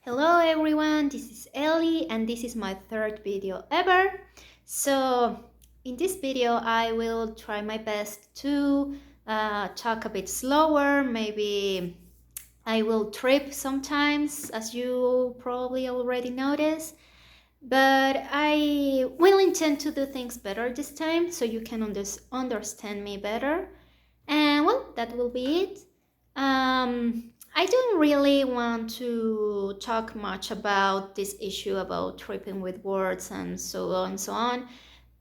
Hello everyone, this is Ellie and this is my third video ever. So in this video I will try my best to talk a bit slower. Maybe I will trip sometimes, as you probably already noticed. But I will intend to do things better this time so you can understand me better. And well, that will be it. I don't really want to talk much about this issue about tripping with words and so on and so on,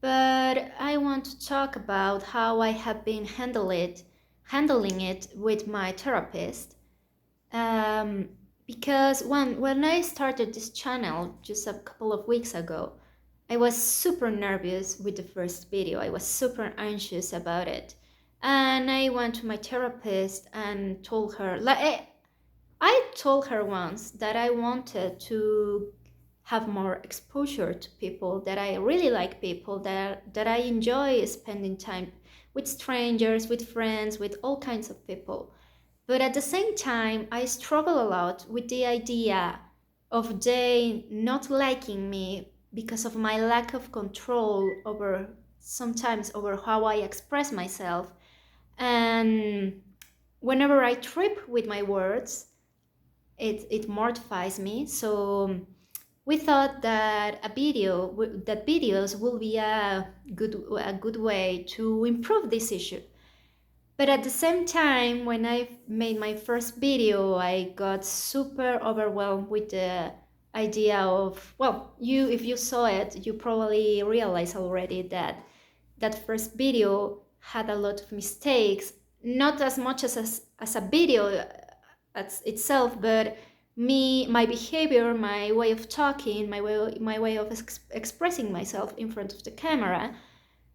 but I want to talk about how I have been handling it with my therapist. Um, because when I started this channel just a couple of weeks ago, I was super nervous with the first video. I was super anxious about it. And I went to my therapist and told her, I told her once that I wanted to have more exposure to people, that I really like people, that I enjoy spending time with strangers, with friends, with all kinds of people. But at the same time, I struggle a lot with the idea of they not liking me because of my lack of control over sometimes over how I express myself. And whenever I trip with my words, it mortifies me. So we thought that that videos will be a good way to improve this issue. But at the same time, when I made my first video, I got super overwhelmed with the idea of, well, if you saw it, you probably realize already that that first video had a lot of mistakes, not as much as a video itself, but my behavior, my way of talking, my way of expressing myself in front of the camera.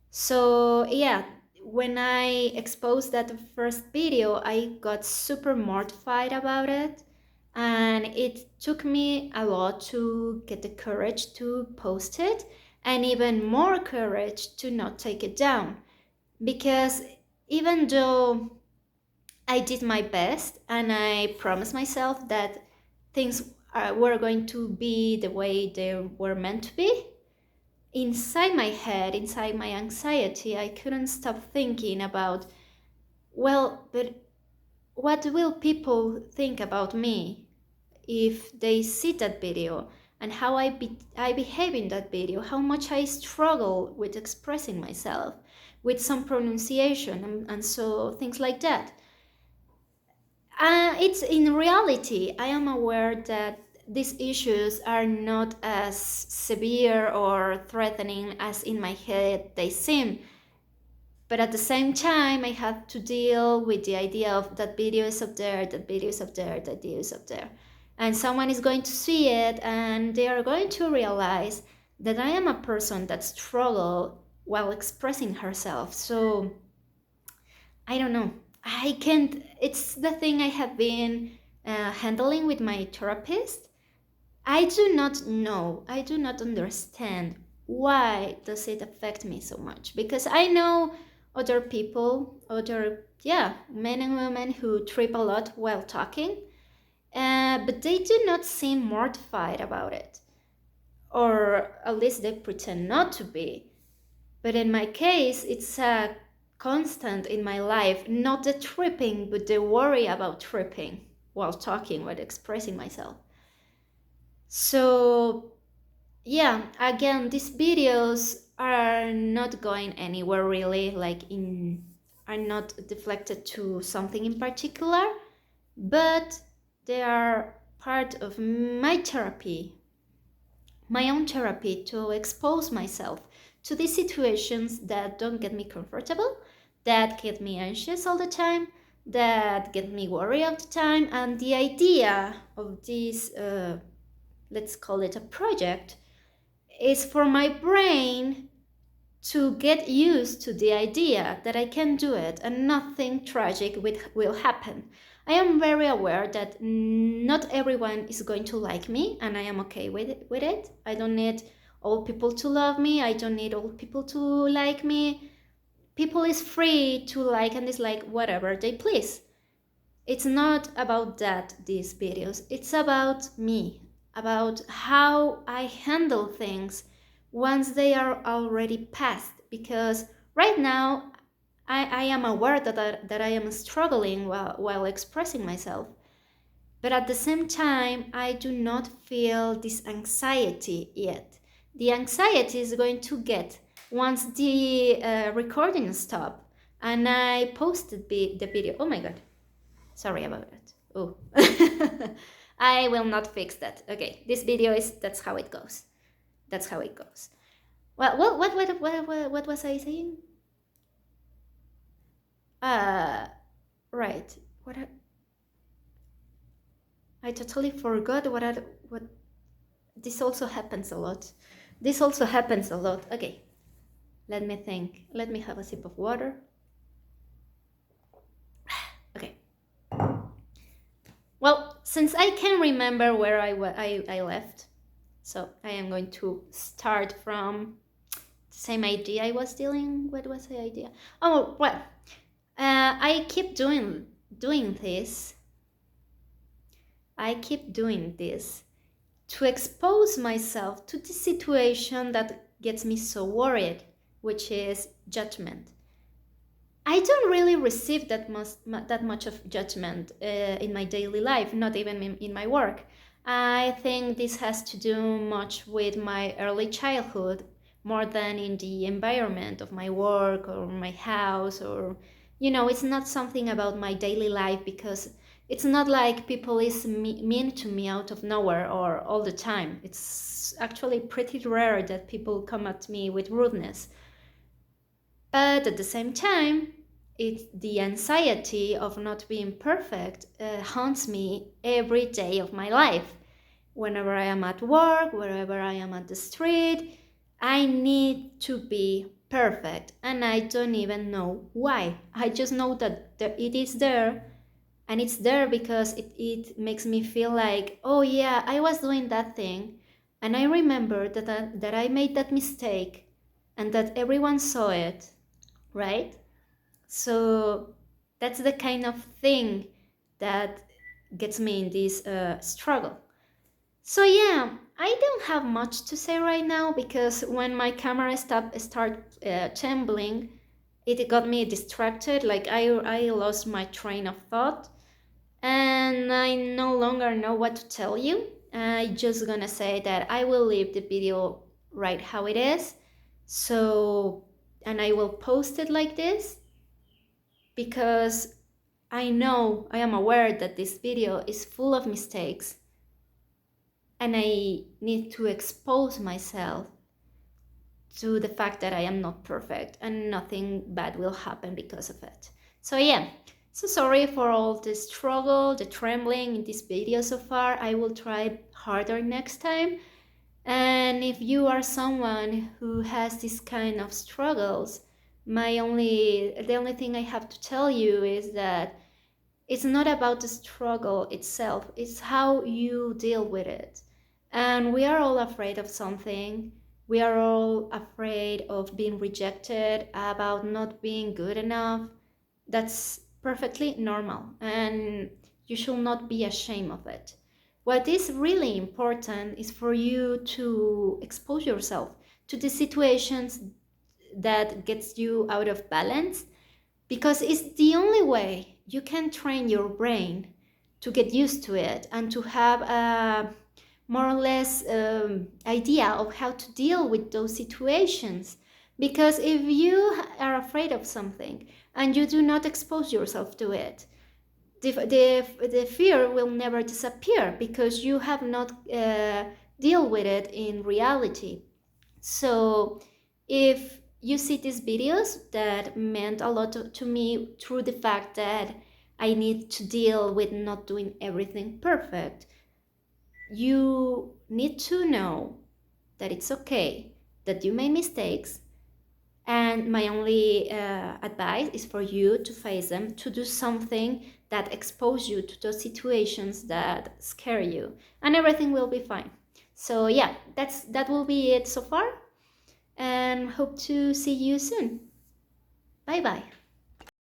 So yeah, when I exposed that first video, I got super mortified about it. And it took me a lot to get the courage to post it, and even more courage to not take it down. Because even though I did my best and I promised myself that things were going to be the way they were meant to be, inside my head, inside my anxiety, I couldn't stop thinking about, well, but what will people think about me if they see that video and how I behave in that video, how much I struggle with expressing myself, with some pronunciation and so things like that. It's in reality, I am aware that these issues are not as severe or threatening as in my head they seem. But at the same time, I have to deal with the idea of that video is up there, that video is up there, that video is up there. And someone is going to see it and they are going to realize that I am a person that struggle while expressing herself. So I don't know. I can't. It's the thing I have been handling with my therapist. I do not know. I do not understand why does it affect me so much, because I know other people, other men and women who trip a lot while talking, but they do not seem mortified about it, or at least they pretend not to be. But in my case, it's a constant in my life, not the tripping, but the worry about tripping while talking, while expressing myself. So, yeah, again, these videos are not going anywhere really, are not deflected to something in particular, but they are part of my therapy, my own therapy, to expose myself to these situations that don't get me comfortable, that get me anxious all the time, that get me worried all the time. And the idea of this, let's call it a project, is for my brain to get used to the idea that I can do it and nothing tragic will happen. I am very aware that not everyone is going to like me, and I am okay with it. I don't need all people to love me. I don't need all people to like me. People is free to like and dislike whatever they please. It's not about that, these videos. It's about me. about how I handle things once they are already past. Because right now I am aware that I am struggling while expressing myself. But at the same time, I do not feel this anxiety yet. The anxiety is going to get once the recording stops and I posted the video. Oh my god, sorry about that. Oh, I will not fix that. Okay, this video is, that's how it goes. That's how it goes. Well, what was I saying? Right. I totally forgot what. This also happens a lot. This also happens a lot. Okay, let me think. Let me have a sip of water. Okay. Well, since I can remember where I left, so I am going to start from the same idea I was dealing. What was the idea? Oh well, I keep doing this. I keep doing this to expose myself to the situation that gets me so worried, which is judgment. I don't really receive that much of judgment in my daily life, not even in my work. I think this has to do much with my early childhood more than in the environment of my work or my house, or it's not something about my daily life, because it's not like people is mean to me out of nowhere or all the time. It's actually pretty rare that people come at me with rudeness. But at the same time, it's the anxiety of not being perfect haunts me every day of my life. Whenever I am at work, wherever I am at the street, I need to be perfect, and I don't even know why. I just know that it is there, and it's there because it makes me feel like, oh yeah, I was doing that thing, and I remember that I made that mistake, and that everyone saw it, right? So that's the kind of thing that gets me in this struggle. So yeah, I don't have much to say right now, because when my camera start trembling, it got me distracted. Like I lost my train of thought, and I no longer know what to tell you. I just gonna say that I will leave the video right how it is. So, and I will post it like this, because I am aware that this video is full of mistakes, and I need to expose myself to the fact that I am not perfect and nothing bad will happen because of it. So yeah, so sorry for all the struggle, the trembling in this video so far. I will try harder next time. And if you are someone who has this kind of struggles, the only thing I have to tell you is that it's not about the struggle itself, it's how you deal with it. And we are all afraid of something. We are all afraid of being rejected, about not being good enough. That's perfectly normal, and you should not be ashamed of it. What is really important is for you to expose yourself to the situations that gets you out of balance, because it's the only way you can train your brain to get used to it and to have a more or less idea of how to deal with those situations. Because if you are afraid of something and you do not expose yourself to it, the fear will never disappear, because you have not deal with it in reality. So if you see these videos that meant a lot to me through the fact that I need to deal with not doing everything perfect, you need to know that it's okay, that you made mistakes, and my only advice is for you to face them, to do something that expose you to those situations that scare you, and everything will be fine. So yeah, that will be it so far, and hope to see you soon. Bye bye.